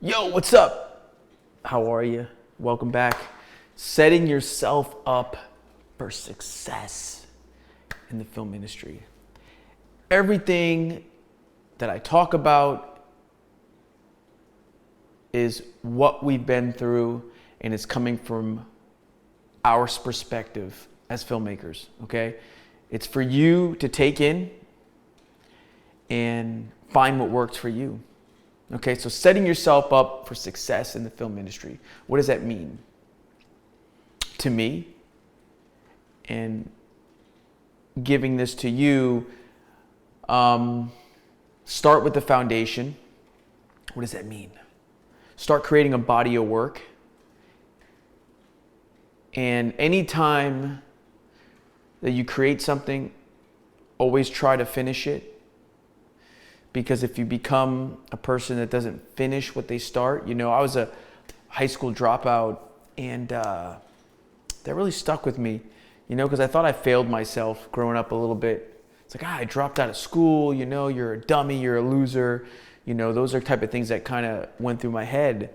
Yo, what's up? How are you? Welcome back. Setting yourself up for success in the film industry. Everything that I talk about is what we've been through, and it's coming from our perspective as filmmakers, okay? It's for you to take in and find what works for you. Okay, so setting yourself up for success in the film industry. What does that mean? To me, and giving this to you, start with the foundation. What does that mean? Start creating a body of work. And anytime that you create something, always try to finish it. Because if you become a person that doesn't finish what they start, I was a high school dropout, and that really stuck with me, because I thought I failed myself growing up a little bit. It's like, I dropped out of school, you're a dummy, you're a loser. Those are type of things that kind of went through my head.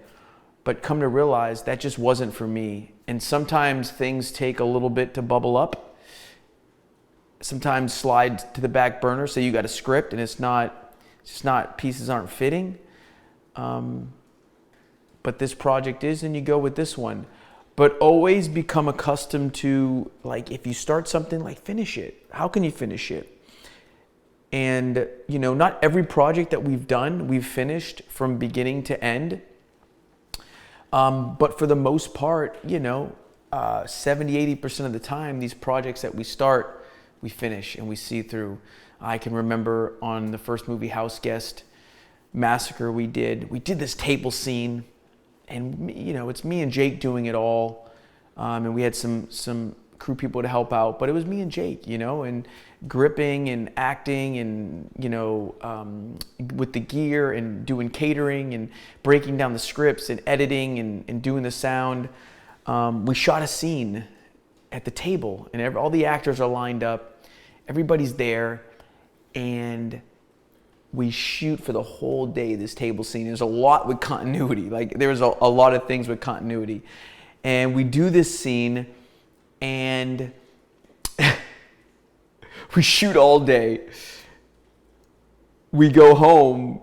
But come to realize that just wasn't for me. And sometimes things take a little bit to bubble up. Sometimes slide to the back burner. So you got a script and it's just not, pieces aren't fitting. But this project is, and you go with this one. But always become accustomed to, if you start something, finish it. How can you finish it? And, not every project that we've done, we've finished from beginning to end. But for the most part, 70-80% of the time, these projects that we start, we finish and we see through. I can remember on the first movie, House Guest Massacre, we did this table scene, and it's me and Jake doing it all, and we had some crew people to help out, but it was me and Jake, and gripping and acting and with the gear and doing catering and breaking down the scripts and editing and doing the sound. We shot a scene at the table, and all the actors are lined up, everybody's there. And we shoot for the whole day this table scene. There's a lot with continuity. There was a lot of things with continuity. And we do this scene, and we shoot all day. We go home.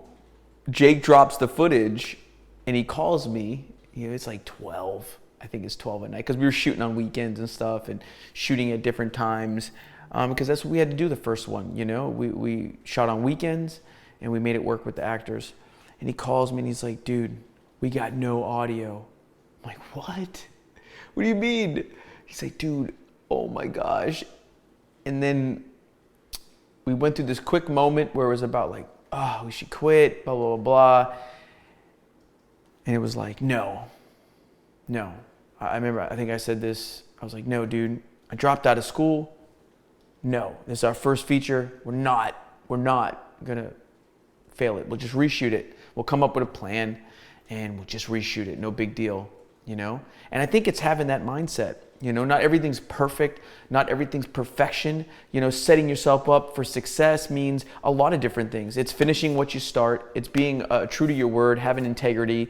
Jake drops the footage, and he calls me. It's 12. I think it's 12 at night, because we were shooting on weekends and stuff and shooting at different times. Because that's what we had to do the first one, We shot on weekends, and we made it work with the actors. And he calls me, and he's like, dude, we got no audio. I'm like, what? What do you mean? He's like, dude, oh my gosh. And then we went through this quick moment where it was about we should quit, blah, blah, blah, blah. And it was like, no. I remember, I think I said this. I was like, no, dude, I dropped out of school. No, this is our first feature. We're not gonna fail it. We'll just reshoot it. We'll come up with a plan and we'll just reshoot it. No big deal, And I think it's having that mindset. Not everything's perfect. Not everything's perfection. Setting yourself up for success means a lot of different things. It's finishing what you start. It's being true to your word, having integrity,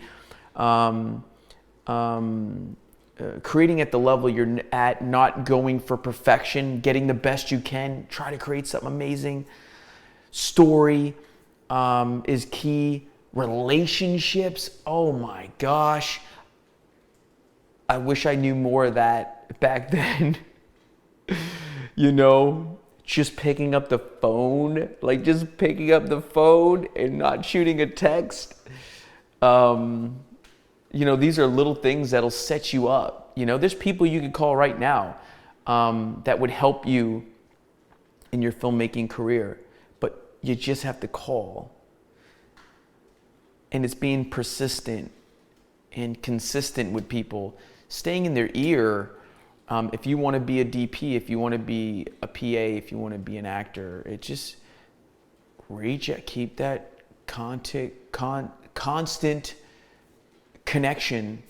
creating at the level you're at, not going for perfection, getting the best you can, try to create something amazing. Story is key. Relationships, oh my gosh. I wish I knew more of that back then. Just picking up the phone, just picking up the phone and not shooting a text. These are little things that'll set you up. There's people you could call right now that would help you in your filmmaking career, but you just have to call. And it's being persistent and consistent with people, staying in their ear. If you want to be a DP, if you want to be a PA, if you want to be an actor, it just keep that constant connection,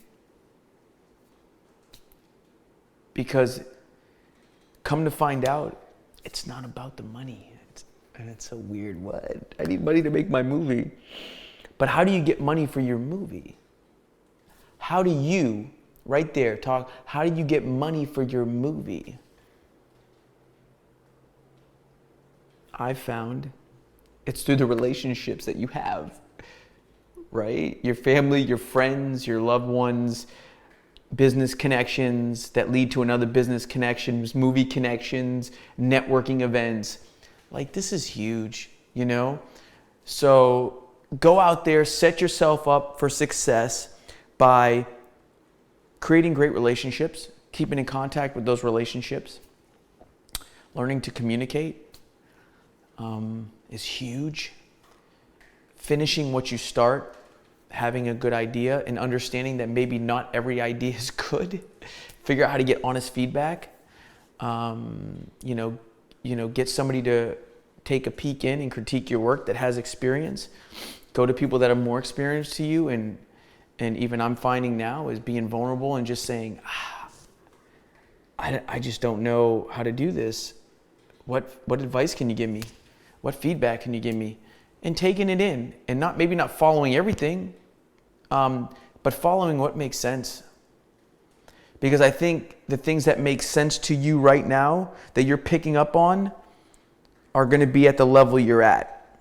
because come to find out, it's not about the money. And it's so weird. What? I need money to make my movie. But how do you get money for your movie? How do you, right there, how do you get money for your movie? I found it's through the relationships that you have, right? Your family, your friends, your loved ones, business connections that lead to another business connections, movie connections, networking events. Like, this is huge, you know? So go out there, set yourself up for success by creating great relationships, keeping in contact with those relationships, learning to communicate is huge. Finishing what you start, having a good idea, and understanding that maybe not every idea is good. Figure out how to get honest feedback. Get somebody to take a peek in and critique your work that has experience. Go to people that are more experienced to you, and even I'm finding now is being vulnerable and just saying, I just don't know how to do this. What advice can you give me? What feedback can you give me? And taking it in, and maybe not following everything, but following what makes sense. Because I think the things that make sense to you right now that you're picking up on are going to be at the level you're at.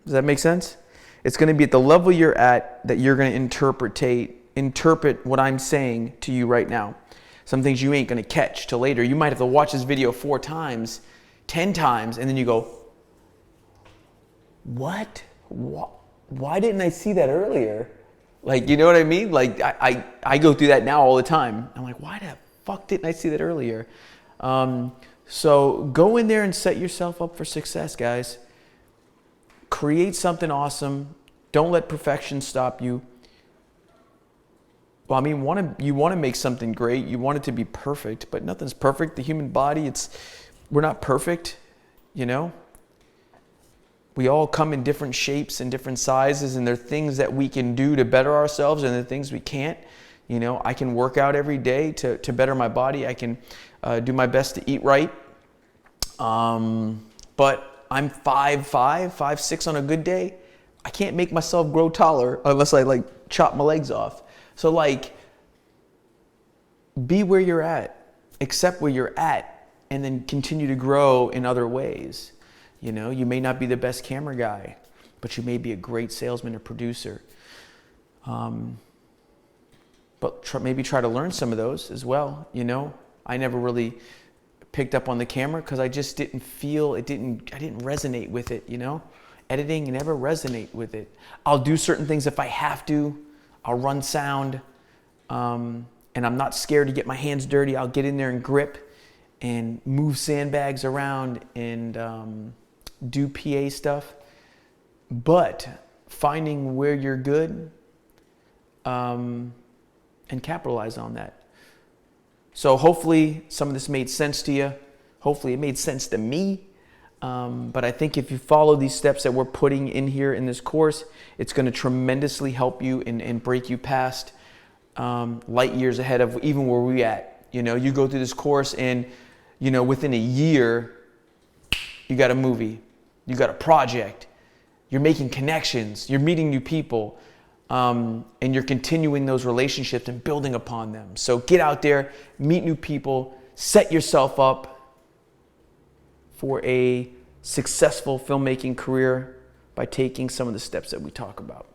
Does that make sense? It's going to be at the level you're at that you're going to interpret what I'm saying to you right now. Some things you ain't going to catch till later. You might have to watch this video 4 times, 10 times, and then you go, what? Why didn't I see that earlier? Like, you know what I mean? Like, I go through that now all the time. I'm like, why the fuck didn't I see that earlier? So go in there and set yourself up for success, guys. Create something awesome. Don't let perfection stop you. Well, I mean, you want to make something great. You want it to be perfect, but nothing's perfect. The human body, we're not perfect, you know? We all come in different shapes and different sizes, and there are things that we can do to better ourselves, and there are things we can't. You know, I can work out every day to better my body. I can do my best to eat right. But I'm 5'5", 5'6" on a good day. I can't make myself grow taller unless I chop my legs off. So be where you're at, accept where you're at, and then continue to grow in other ways. You know, you may not be the best camera guy, but you may be a great salesman or producer. But maybe try to learn some of those as well. You know, I never really picked up on the camera because I just didn't feel I didn't resonate with it. You know, editing, never resonate with it. I'll do certain things if I have to. I'll run sound, and I'm not scared to get my hands dirty. I'll get in there and grip and move sandbags around and do PA stuff. But finding where you're good and capitalize on that. So hopefully some of this made sense to you. Hopefully it made sense to me. But I think if you follow these steps that we're putting in here in this course, it's going to tremendously help you and break you past light years ahead of even where we're at. You know, you go through this course and, you know, within a year, you got a movie, you got a project, you're making connections, you're meeting new people, and you're continuing those relationships and building upon them. So get out there, meet new people, set yourself up for a successful filmmaking career by taking some of the steps that we talk about.